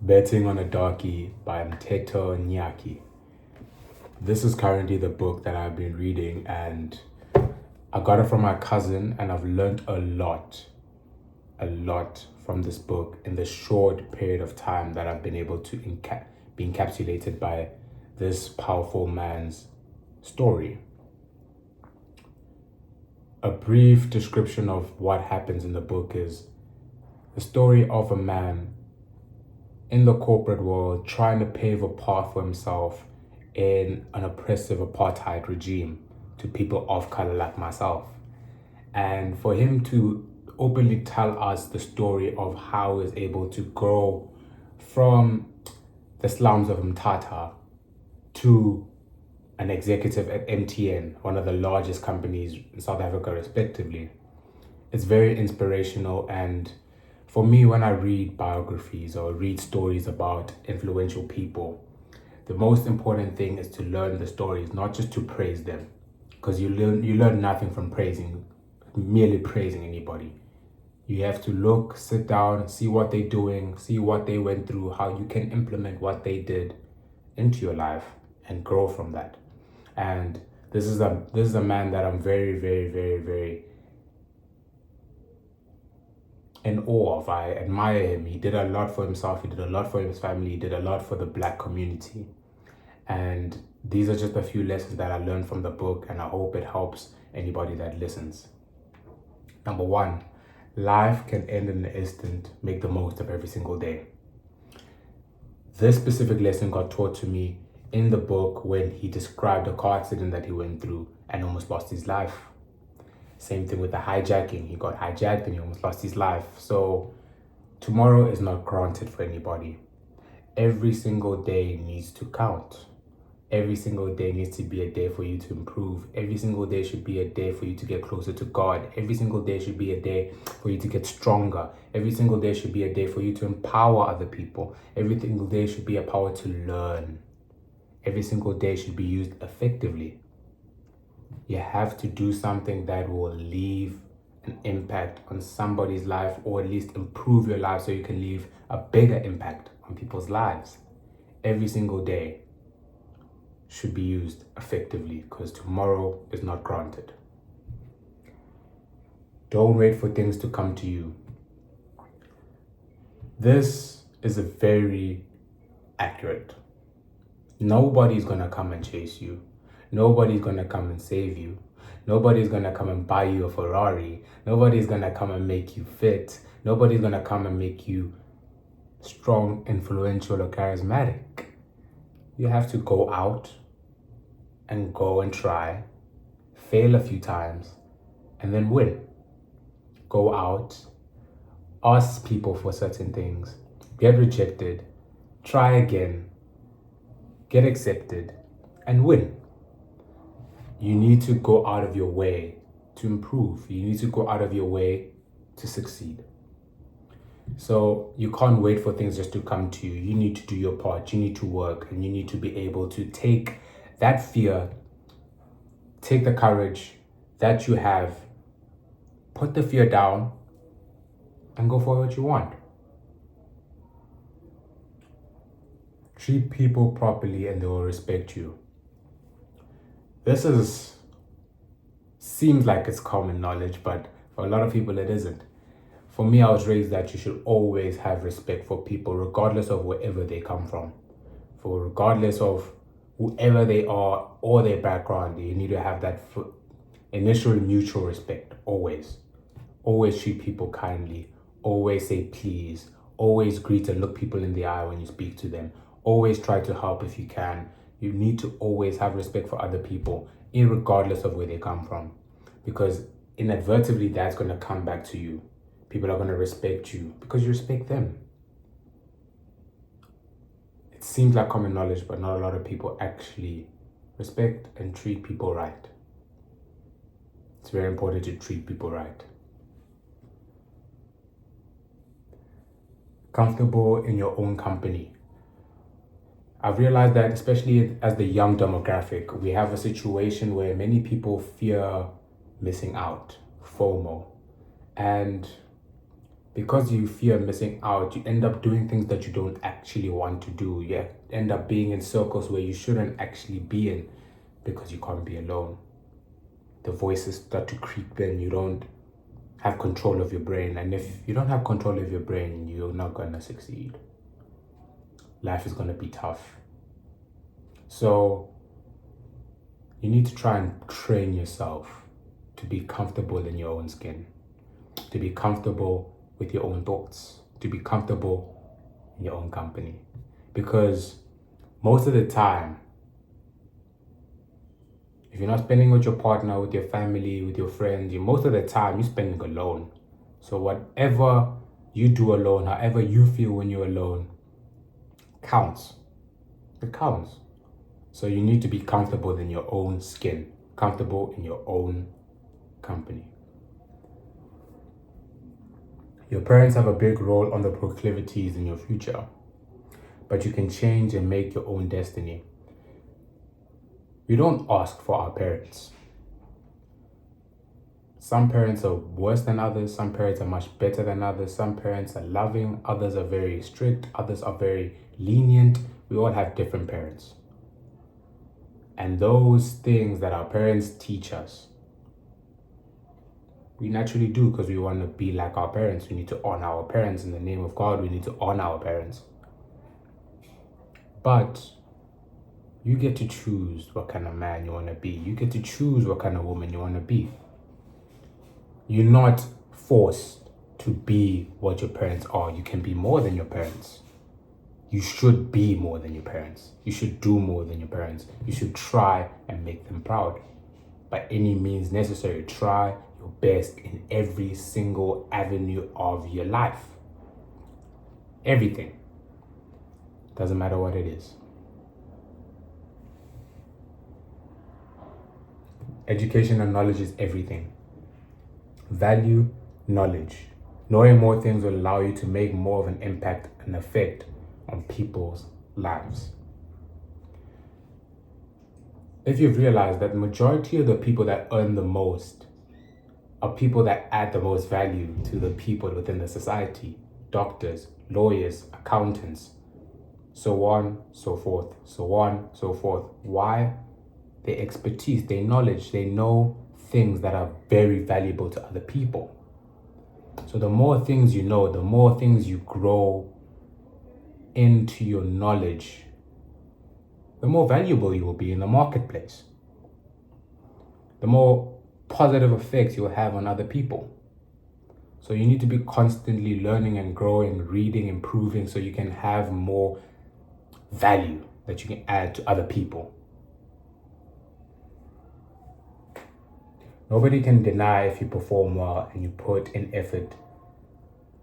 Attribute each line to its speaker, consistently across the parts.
Speaker 1: Betting on a Darkie by Mteto Nyaki. This is currently the book that I've been reading, and I got it from my cousin, and I've learned a lot from this book in the short period of time that I've been able to be encapsulated by this powerful man's story. A brief description of what happens in the book is the story of a man in the corporate world trying to pave a path for himself in an oppressive apartheid regime to people of color like myself. And for him to openly tell us the story of how he was able to grow from the slums of Mthatha to an executive at MTN, one of the largest companies in South Africa respectively. It's very inspirational, and for me, when I read biographies or read stories about influential people, the most important thing is to learn the stories, not just to praise them, because you learn nothing from merely praising anybody. You have to look, sit down, see what they're doing, see what they went through, how you can implement what they did into your life and grow from that. And this is a man that I'm very, very, very, very in awe of. I admire him. He did a lot for himself. He did a lot for his family. He did a lot for the Black community. And these are just a few lessons that I learned from the book, and I hope it helps anybody that listens. Number one, life can end in an instant. Make the most of every single day. This specific lesson got taught to me in the book when he described a car accident that he went through and almost lost his life. Same thing with the hijacking. He got hijacked and he almost lost his life. So tomorrow is not granted for anybody. Every single day needs to count. Every single day needs to be a day for you to improve. Every single day should be a day for you to get closer to God. Every single day should be a day for you to get stronger. Every single day should be a day for you to empower other people. Every single day should be a power to learn. Every single day should be used effectively. You have to do something that will leave an impact on somebody's life, or at least improve your life so you can leave a bigger impact on people's lives. Every single day should be used effectively, because tomorrow is not granted. Don't wait for things to come to you. This is a very accurate. Nobody's gonna come and chase you. Nobody's gonna come and save you. Nobody's gonna come and buy you a Ferrari. Nobody's gonna come and make you fit. Nobody's gonna come and make you strong, influential, or charismatic. You have to go out and go and try, fail a few times, and then win. Go out, ask people for certain things, get rejected, try again, get accepted, and win. You need to go out of your way to improve. You need to go out of your way to succeed. So you can't wait for things just to come to you. You need to do your part. You need to work, and you need to be able to take that fear, take the courage that you have, put the fear down, and go for what you want. Treat people properly and they will respect you. This seems like it's common knowledge, but for a lot of people it isn't. For me, I was raised that you should always have respect for people, regardless of wherever they come from. For regardless of whoever they are or their background, you need to have that initial mutual respect, always. Always treat people kindly. Always say please. Always greet and look people in the eye when you speak to them. Always try to help if you can. You need to always have respect for other people, irregardless of where they come from. Because inadvertently, that's going to come back to you. People are going to respect you because you respect them. It seems like common knowledge, but not a lot of people actually respect and treat people right. It's very important to treat people right. Comfortable in your own company. I've realized that, especially as the young demographic, we have a situation where many people fear missing out, FOMO. And Because you fear missing out, you end up doing things that you don't actually want to do. You end up being in circles where you shouldn't actually be in because you can't be alone. The voices start to creep in. You don't have control of your brain. And if you don't have control of your brain, you're not going to succeed. Life is going to be tough. So you need to try and train yourself to be comfortable in your own skin, to be comfortable with your own thoughts, to be comfortable in your own company. Because most of the time, if you're not spending with your partner, with your family, with your friends, most of the time you're spending alone. So whatever you do alone, however you feel when you're alone, counts. It counts. So you need to be comfortable in your own skin, comfortable in your own company. Your parents have a big role on the proclivities in your future, but you can change and make your own destiny. We don't ask for our parents. Some parents are worse than others. Some parents are much better than others. Some parents are loving. Others are very strict. Others are very lenient. We all have different parents. And those things that our parents teach us, we naturally do because we want to be like our parents. We need to honor our parents in the name of God. We need to honor our parents. But you get to choose what kind of man you want to be. You get to choose what kind of woman you want to be. You're not forced to be what your parents are. You can be more than your parents. You should be more than your parents. You should do more than your parents. You should try and make them proud. By any means necessary, try your best in every single avenue of your life. Everything. Doesn't matter what it is. Education and knowledge is everything. Value knowledge. Knowing more things will allow you to make more of an impact and effect on people's lives. If you've realized that the majority of the people that earn the most are people that add the most value to the people within the society, doctors, lawyers, accountants, so on, so forth, so on, so forth. Why? Their expertise, their knowledge, they know things that are very valuable to other people. So the more things you know, the more things you grow into your knowledge, the more valuable you will be in the marketplace. The more positive effects you'll have on other people. So you need to be constantly learning and growing, reading, improving, so you can have more value that you can add to other people. Nobody can deny if you perform well and you put in effort.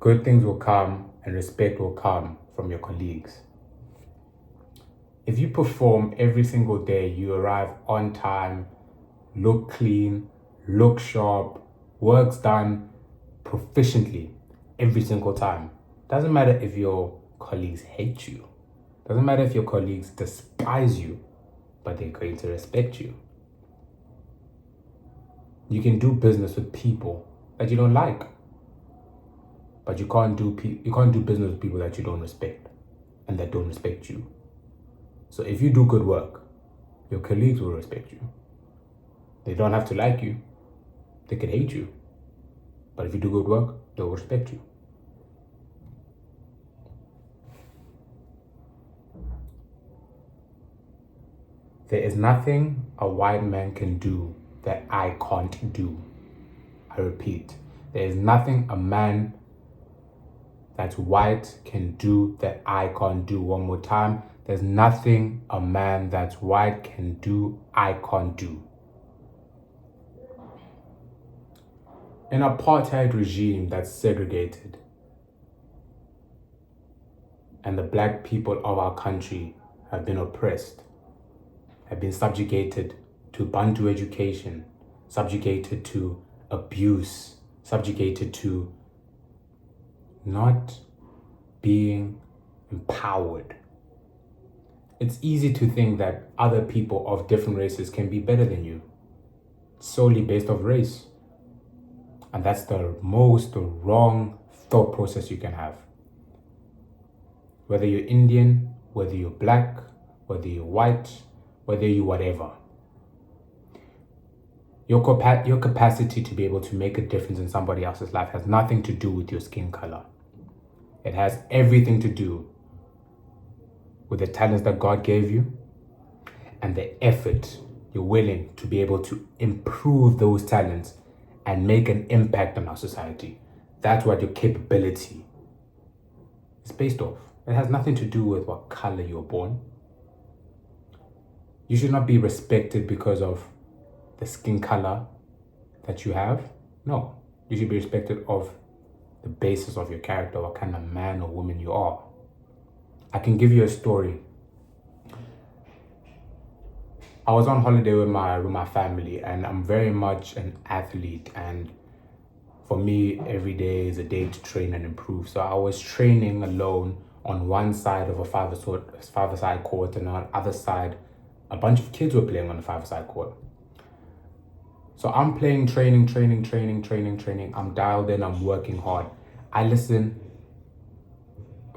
Speaker 1: Good things will come and respect will come from your colleagues. If you perform every single day, you arrive on time, look clean, look sharp, work's done proficiently every single time. Doesn't matter if your colleagues hate you. Doesn't matter if your colleagues despise you, but they're going to respect you. You can do business with people that you don't like, but you can't do business with people that you don't respect and that don't respect you. So if you do good work, your colleagues will respect you. They don't have to like you. They can hate you. But if you do good work, they'll respect you. There is nothing a white man can do that I can't do. I repeat, there is nothing a man that's white can do that I can't do. One more time. There's nothing a man that's white can do I can't do. An apartheid regime that's segregated, and the black people of our country have been oppressed, have been subjugated to Bantu education, subjugated to abuse, subjugated to not being empowered. It's easy to think that other people of different races can be better than you, solely based off race. And that's the most wrong thought process you can have. Whether you're Indian, whether you're black, whether you're white, whether you're whatever. Your capacity to be able to make a difference in somebody else's life has nothing to do with your skin color. It has everything to do with the talents that God gave you and the effort you're willing to be able to improve those talents and make an impact on our society. That's what your capability is based off. It has nothing to do with what color you're born. You should not be respected because of the skin color that you have. No, you should be respected of the basis of your character, what kind of man or woman you are. I can give you a story. I was on holiday with my family, and I'm very much an athlete, and for me every day is a day to train and improve. So I was training alone on one side of a five-a-side court, and on the other side a bunch of kids were playing on the five-a-side court. So I'm playing, training. I'm dialed in, I'm working hard. I listen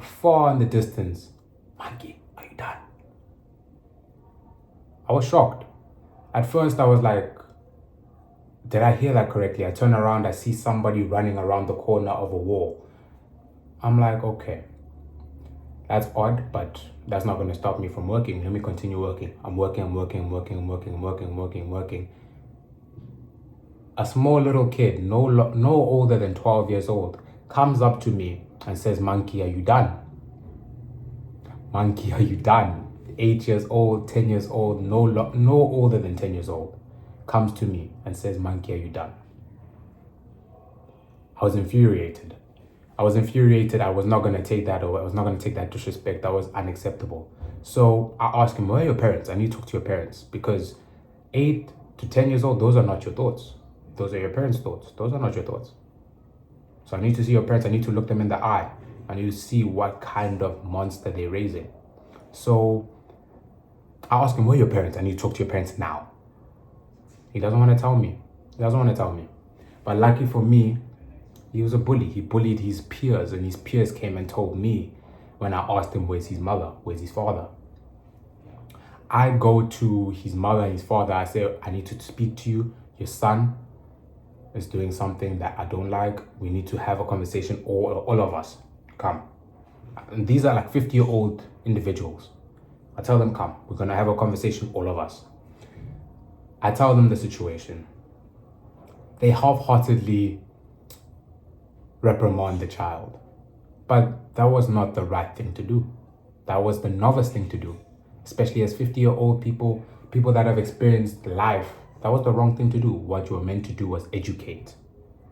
Speaker 1: far in the distance. Monkey, are you done? I was shocked. At first I was like, did I hear that correctly? I turn around, I see somebody running around the corner of a wall. I'm like, okay, that's odd, but that's not going to stop me from working. Let me continue working. I'm working. A small little kid, no older than 12 years old, comes up to me and says, Monkey, are you done? Monkey, are you done? 8 years old, 10 years old, no older than 10 years old, comes to me and says, Monkey, are you done? I was infuriated. I was not going to take that away. I was not going to take that disrespect. That was unacceptable. So I asked him, where are your parents? I need to talk to your parents, because 8 to 10 years old, those are not your thoughts. Those are your parents' thoughts. Those are not your thoughts. So I need to see your parents. I need to look them in the eye. I need to see what kind of monster they're raising. So I asked him, where are your parents? I need to talk to your parents now. He doesn't want to tell me. But lucky for me, he was a bully. He bullied his peers, and his peers came and told me when I asked him, where's his mother? Where's his father? I go to his mother and his father. I say, I need to speak to you. Your son is doing something that I don't like. We need to have a conversation, all of us. Come. And these are like 50-year-old individuals. I tell them, come. We're going to have a conversation, all of us. I tell them the situation. They half-heartedly reprimand the child. But that was not the right thing to do. That was the novice thing to do. Especially as 50-year-old people that have experienced life. That was the wrong thing to do. What you were meant to do was educate.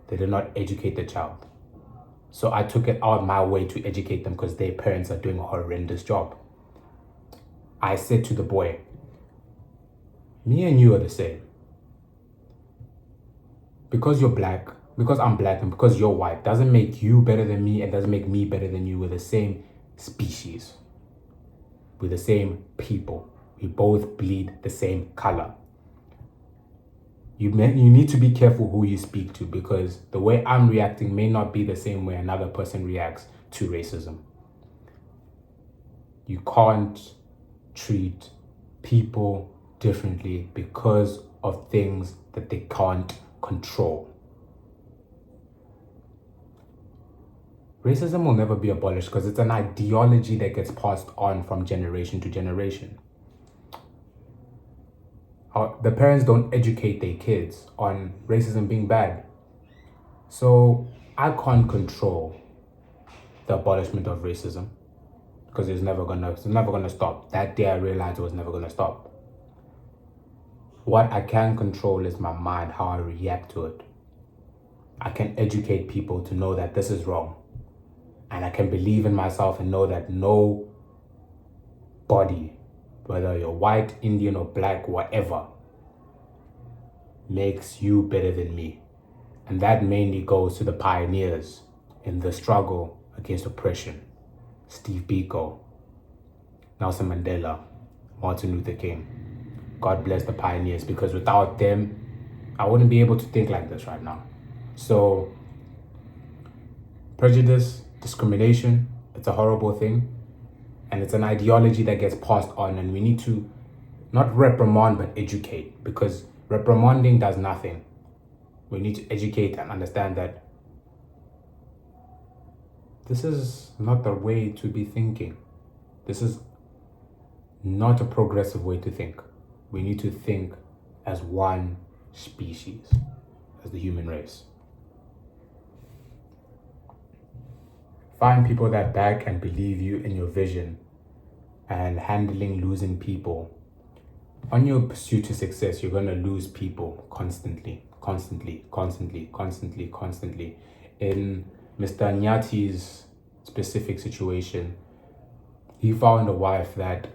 Speaker 1: They did not educate the child. So I took it out my way to educate them, because their parents are doing a horrendous job. I said to the boy, me and you are the same. Because you're black, because I'm black, and because you're white, doesn't make you better than me, and doesn't make me better than you. We're the same species. We're the same people. We both bleed the same color. You need to be careful who you speak to, because the way I'm reacting may not be the same way another person reacts to racism. You can't treat people differently because of things that they can't control. Racism will never be abolished, because it's an ideology that gets passed on from generation to generation. The parents don't educate their kids on racism being bad. So I can't control the abolishment of racism, because it's never gonna stop. That day I realized it was never gonna stop. What I can control is my mind, how I react to it. I can educate people to know that this is wrong. And I can believe in myself and know that no body, whether you're white, Indian, or black, whatever, makes you better than me. And that mainly goes to the pioneers in the struggle against oppression. Steve Biko, Nelson Mandela, Martin Luther King. God bless the pioneers, because without them, I wouldn't be able to think like this right now. So Prejudice, discrimination, it's a horrible thing. And it's an ideology that gets passed on, and we need to not reprimand but educate, because reprimanding does nothing. We need to educate and understand that this is not the way to be thinking. This is not a progressive way to think. We need to think as one species, as the human race. Find people that back and believe you in your vision and handling losing people. On your pursuit to success, you're going to lose people constantly. In Mr. Nyati's specific situation, he found a wife that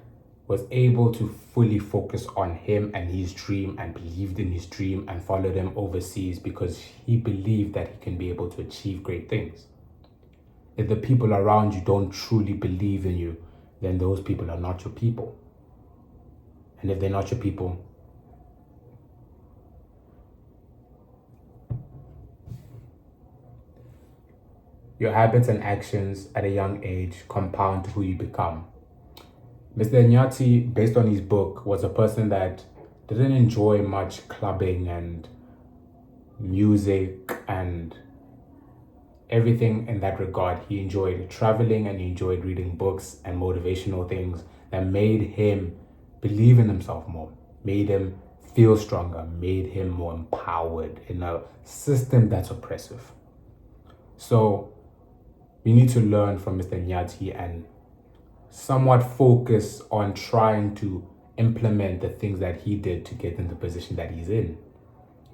Speaker 1: was able to fully focus on him and his dream and believed in his dream and followed him overseas because he believed that he can be able to achieve great things. If the people around you don't truly believe in you, then those people are not your people. And if they're not your people, your habits and actions at a young age compound who you become. Mr. Nyati, based on his book, was a person that didn't enjoy much clubbing and music and everything in that regard. He enjoyed traveling and he enjoyed reading books and motivational things that made him believe in himself more, made him feel stronger, made him more empowered in a system that's oppressive. So we need to learn from Mr. Nyati and somewhat focus on trying to implement the things that he did to get in the position that he's in.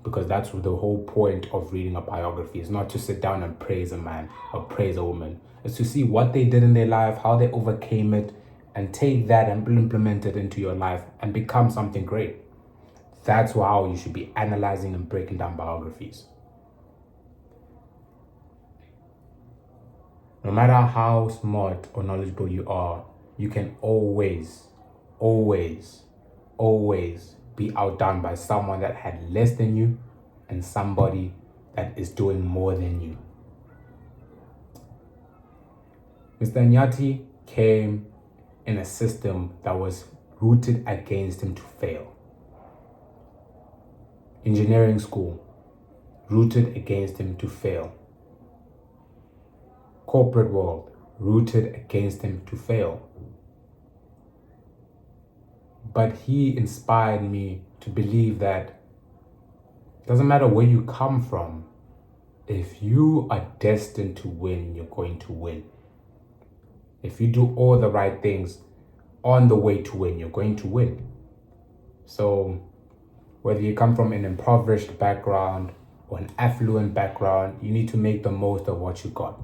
Speaker 1: Because that's the whole point of reading a biography, is not to sit down and praise a man or praise a woman. It's to see what they did in their life, how they overcame it, and take that and implement it into your life and become something great. That's how you should be analyzing and breaking down biographies. No matter how smart or knowledgeable you are, you can always be outdone by someone that had less than you and somebody that is doing more than you. Mr. Nyati came in a system that was rooted against him to fail. Engineering school, rooted against him to fail. Corporate world, rooted against him to fail. But he inspired me to believe that it doesn't matter where you come from, if you are destined to win, you're going to win. If you do all the right things on the way to win, you're going to win. So whether you come from an impoverished background or an affluent background, you need to make the most of what you got.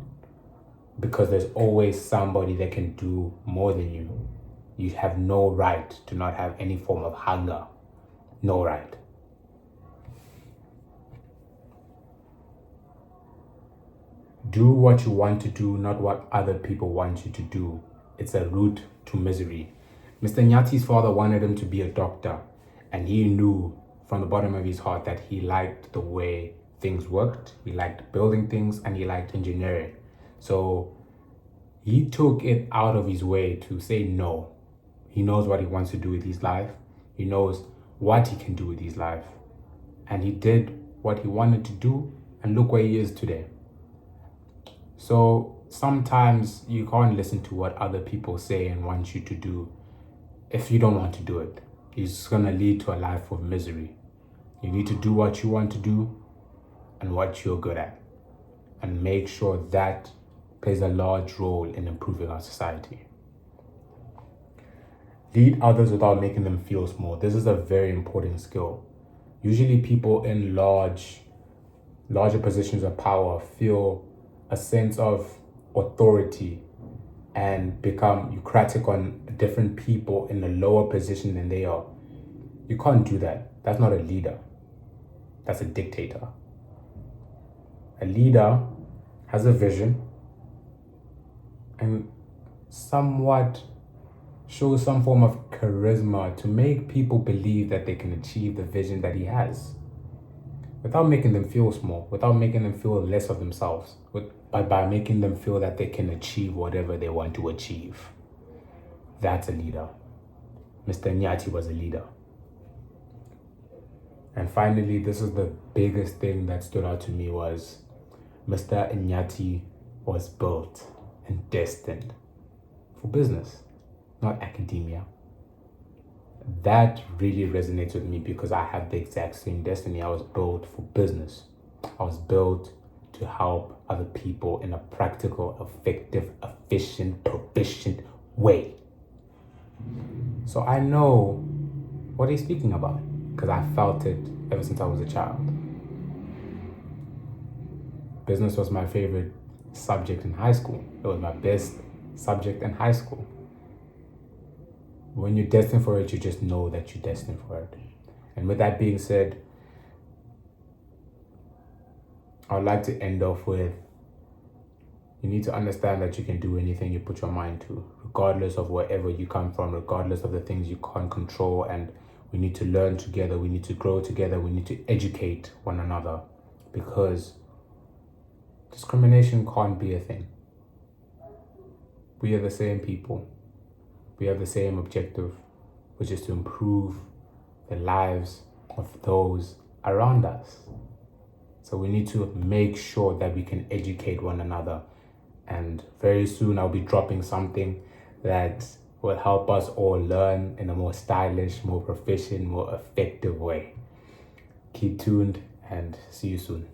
Speaker 1: Because there's always somebody that can do more than you. You have no right to not have any form of hunger. No right. Do what you want to do, not what other people want you to do. It's a route to misery. Mr. Nyati's father wanted him to be a doctor, and he knew from the bottom of his heart that he liked the way things worked. He liked building things and he liked engineering. So he took it out of his way to say no. He knows what he wants to do with his life. He knows what he can do with his life. And he did what he wanted to do, and look where he is today. So sometimes you can't listen to what other people say and want you to do if you don't want to do it. It's going to lead to a life of misery. You need to do what you want to do and what you're good at, and make sure that plays a large role in improving our society. Lead others without making them feel small. This is a very important skill. Usually people in larger positions of power feel a sense of authority and become eucratic on different people in a lower position than they are. You can't do that. That's not a leader. That's a dictator. A leader has a vision and somewhat shows some form of charisma to make people believe that they can achieve the vision that he has. without making them feel small, without making them feel less of themselves, but by making them feel that they can achieve whatever they want to achieve. That's a leader. Mr. Nyati was a leader. And finally, this is the biggest thing that stood out to me was Mr. Nyati was built and destined for business, not academia. That really resonates with me because I have the exact same destiny. I was built for business. I was built to help other people in a practical, effective, efficient, proficient way. So I know what he's speaking about because I felt it ever since I was a child. Business was my favorite subject in high school. It was my best subject in high school. When you're destined for it, you just know that you're destined for it. And with that being said, I would like to end off with, you need to understand that you can do anything you put your mind to, regardless of wherever you come from, regardless of the things you can't control. And we need to learn together, we need to grow together, we need to educate one another, because discrimination can't be a thing. We are the same people. We have the same objective, which is to improve the lives of those around us. So we need to make sure that we can educate one another. And very soon I'll be dropping something that will help us all learn in a more stylish, more proficient, more effective way. Keep tuned and see you soon.